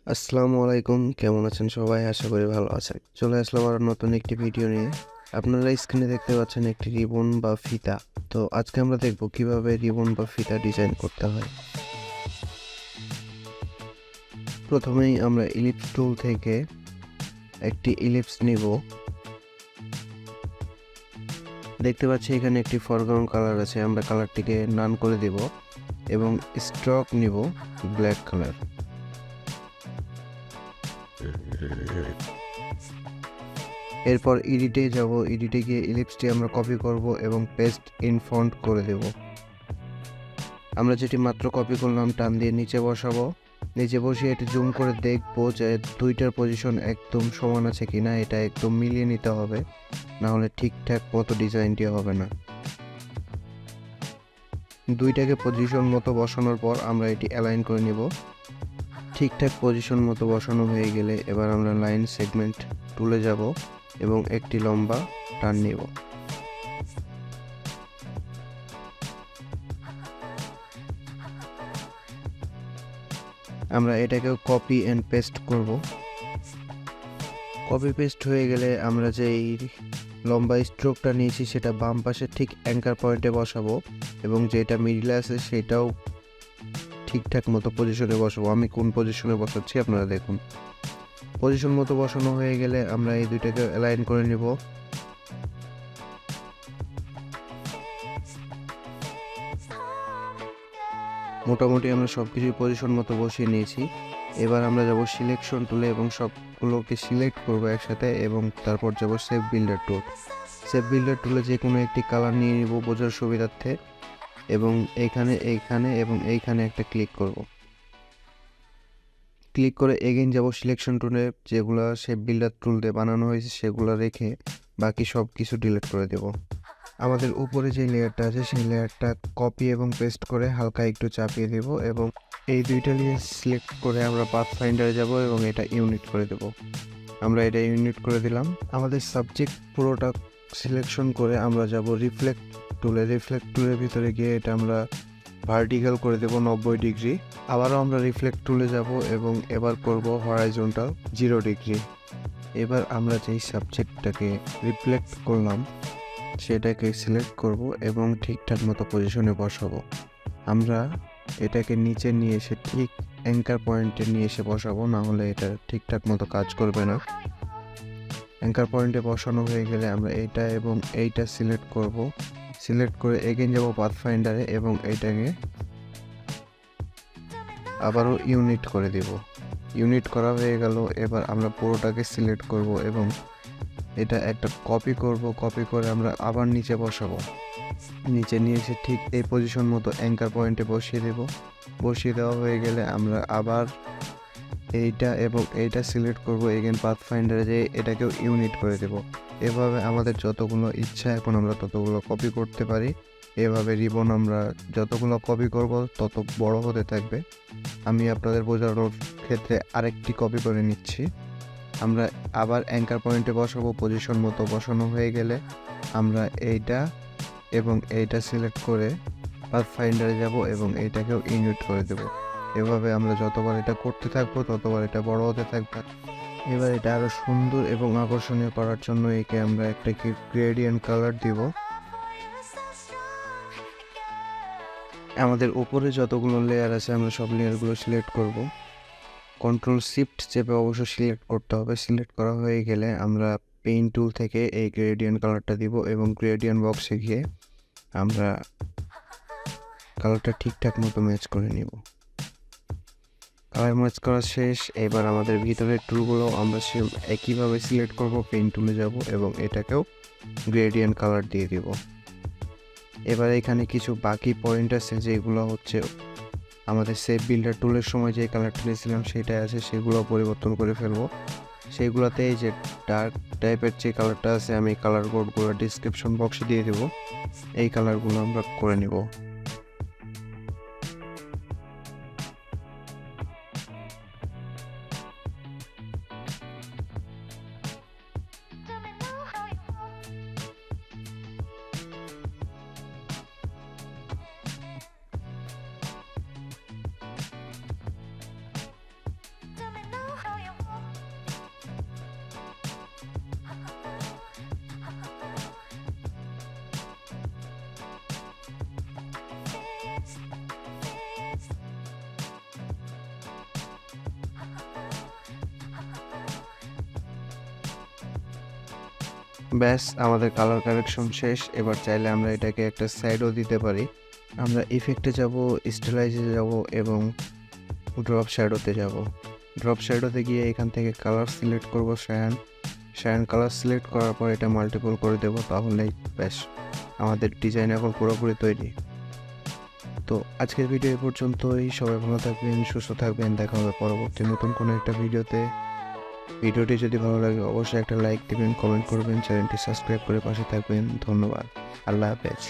আসসালামু আলাইকুম, কেমন আছেন সবাই? আশা করি ভালো আছেন। চলে আসলাম আরো নতুন একটি ভিডিও নিয়ে। আপনারা স্ক্রিনে দেখতে পাচ্ছেন একটি রিবন বা ফিতা। তো আজকে আমরা দেখব কিভাবে রিবন বা ফিতা ডিজাইন করতে হয়। প্রথমেই আমরা ইলিপস টুল থেকে একটি ইলিপস নিব। দেখতে পাচ্ছি এখানে একটি ফরগ্রাউন্ড কালার আছে, আমরা কালারটিকে নান করে দেব এবং স্ট্রোক নিব ব্ল্যাক কালার। এরপর এডিটে যাব, এডিটে গিয়ে ইলিপসটি আমরা কপি করব এবং পেস্ট ইন ফন্ট করে দেব। আমরা যেটি মাত্র কপি করলাম টান দিয়ে নিচে বসাবো। নিচে বসিয়ে এটি জুম করে দেখবো যে দুইটার পজিশন একদম সমান আছে কিনা, এটা একদম মিলিয়ে নিতে হবে, না হলে ঠিকঠাক মতো ডিজাইনটি হবে না। দুইটাকে পজিশন মতো বসানোর পর আমরা এটি অ্যালাইন করে নিব। ঠিকঠাক পজিশন মতো বসানো হয়ে গেলে এবার আমরা লাইন সেগমেন্ট টুলে যাব এবং একটি লম্বা টান নিব। আমরা এটাকেও কপি অ্যান্ড পেস্ট করব। কপি পেস্ট হয়ে গেলে আমরা যে এই লম্বা স্ট্রোকটা নিয়েছি সেটা বাম পাশে ঠিক অ্যাঙ্কার পয়েন্টে বসাবো এবং যেটা মিডলে আছে সেটাও ঠিকঠাক মতো পজিশনে বসাবো। আমি কোন পজিশনে বসাচ্ছি আপনারা দেখুন। পজিশন মতো বসানো হয়ে গেলে আমরা এই দুইটাকে অ্যালাইন করে নিব। মোটামুটি আমরা সব কিছুই পজিশন মতো বসিয়ে নিয়েছি। এবার আমরা যাব সিলেকশন টুলে এবং সবগুলোকে সিলেক্ট করব একসাথে এবং তারপর যাব সেভ বিল্ডার টুল। সেভ বিল্ডার টুলে যে কোনো একটি কালার নিয়ে নিব বোঝার সুবিধার্থে এবং এইখানে এবং এইখানে একটা ক্লিক করব। ক্লিক করে এগেইন যাব সিলেকশন টুলে, যেগুলো শেপ বিল্ডার টুল দিয়ে বানানো হয়েছে সেগুলো রেখে বাকি সব কিছু ডিলিট করে দেব। আমাদের উপরে যে লেয়ারটা আছে সেই লেয়ারটা কপি এবং পেস্ট করে হালকা একটু চাপিয়ে দেব এবং এই দুইটা নিয়ে সিলেক্ট করে আমরা পাথ ফাইন্ডারে যাব এবং এটা ইউনিট করে দেব। আমরা এটা ইউনিট করে দিলাম। আমাদের সাবজেক্ট পুরোটা সিলেকশন করে আমরা যাব রিফ্লেক্ট টুলে। রিফ্লেক্ট টুলের ভিতরে গিয়ে এটা আমরা ভার্টিক্যাল করে দেব 90 ডিগ্রি। আবারও আমরা রিফ্লেক্ট টুলে যাব এবং এবার করব হরাইজন্টাল 0 ডিগ্রি। এবার আমরা যেই সাবজেক্টটাকে রিফ্লেক্ট করলাম সেটাকে সিলেক্ট করব এবং ঠিকঠাক মতো পজিশনে বসাবো। আমরা এটাকে নিচে নিয়ে এসে ঠিক অ্যাঙ্কার পয়েন্টে নিয়ে এসে বসাবো, না হলে এটা ঠিকঠাক মতো কাজ করবে না। অ্যাঙ্কার পয়েন্টে বসানো হয়ে গেলে আমরা এইটা এবং এইটা সিলেক্ট করব। সিলেক্ট করে এগেইন যাব পাথ ফাইন্ডারে এবং এইটাকে আবারও ইউনিট করে দেব। ইউনিট করা হয়ে গেল। এবার আমরা পুরোটাকে সিলেক্ট করব এবং এটা একটা কপি করব। কপি করে আমরা আবার নিচে বসাবো। নিচে নিয়ে এসে ঠিক এই পজিশন মতো অ্যাঙ্কার পয়েন্টে বসিয়ে দেব। বসিয়ে দেওয়া হয়ে গেলে আমরা আবার এইটা এবং এইটা সিলেক্ট করব। এগেন পাথ ফাইন্ডারে যেয়ে এটাকেও ইউনিট করে দেব। এভাবে আমাদের যতগুলো ইচ্ছা এখন আমরা ততগুলো কপি করতে পারি। এভাবে রিবন আমরা যতগুলো কপি করব তত বড় হতে থাকবে। আমি আপনাদের বোঝানোর ক্ষেত্রে আরেকটি কপি করে নিচ্ছি। আমরা আবার অ্যাঙ্কার পয়েন্টে বসাবো। পজিশন মতো বসানো হয়ে গেলে আমরা এইটা এবং এইটা সিলেক্ট করে পাথ ফাইন্ডারে যাব এবং এইটাকেও ইউনিট করে দেব। এভাবে আমরা যতবার এটা করতে থাকবো ততবার এটা বড় হতে থাকবে। এবার এটা আরো সুন্দর এবং আকর্ষণীয় করার জন্য একে আমরা একটা গ্রেডিয়েন্ট কালার দিব। আমাদের উপরে যতগুলো লেয়ার আছে আমরা সব লেয়ারগুলো সিলেক্ট করব। কন্ট্রোল শিফট চেপে অবশ্য সিলেক্ট করতে হবে। সিলেক্ট করা হয়ে গেলে আমরা পেইন্ট টুল থেকে এই গ্রেডিয়েন্ট কালারটা দিব এবং গ্রেডিয়েন্ট বক্সে গিয়ে আমরা কালারটা ঠিকঠাক মতো ম্যাচ করে নিব। কালার ম্যাচ করা শেষ। এবার আমাদের ভিতরের টুলগুলো আমরা একইভাবে সিলেক্ট করব। পেইন্ট টুলে যাব এবং এটাকেও গ্রেডিয়েন্ট কালার দিয়ে দিব। এবার এখানে কিছু বাকি পয়েন্ট আছে যেগুলো হচ্ছে আমাদের সেভ বিল্ডার টুলের সময় যে কালারটা নিয়েছিলাম সেটাই আছে, সেগুলো পরিবর্তন করে ফেলবো। সেইগুলোতে এই যে ডার্ক টাইপের যে কালারটা আছে আমি কালার কোডগুলো ডিসক্রিপশন বক্সে দিয়ে দেবো। এই কালারগুলো আমরা করে নেব। ব্যাস আমাদের কালার কারেকশন শেষ। এবার চাইলে আমরা এটাকে একটা সাইডও দিতে পারি। আমরা ইফেক্টে যাব, স্টাইলাইজে যাব এবং ড্রপ শ্যাডোতে যাব। ড্রপ শ্যাডোতে গিয়ে এখান থেকে কালার সিলেক্ট করব শায়ান কালার সিলেক্ট করার পর এটা মাল্টিপল করে দেব, তাহলেই ব্যাস আমাদের ডিজাইন এখন পুরোপুরি তৈরি। তো আজকের ভিডিও এ পর্যন্তই। সবাই ভালো থাকবেন, সুস্থ থাকবেন। দেখা হবে পরবর্তী নতুন কোনো একটা ভিডিওতে। ভিডিওটি যদি ভালো লাগে অবশ্যই একটা লাইক দিবেন, কমেন্ট করবেন, চ্যানেলটি সাবস্ক্রাইব করে পাশে থাকবেন। ধন্যবাদ। আল্লাহ হাফেজ।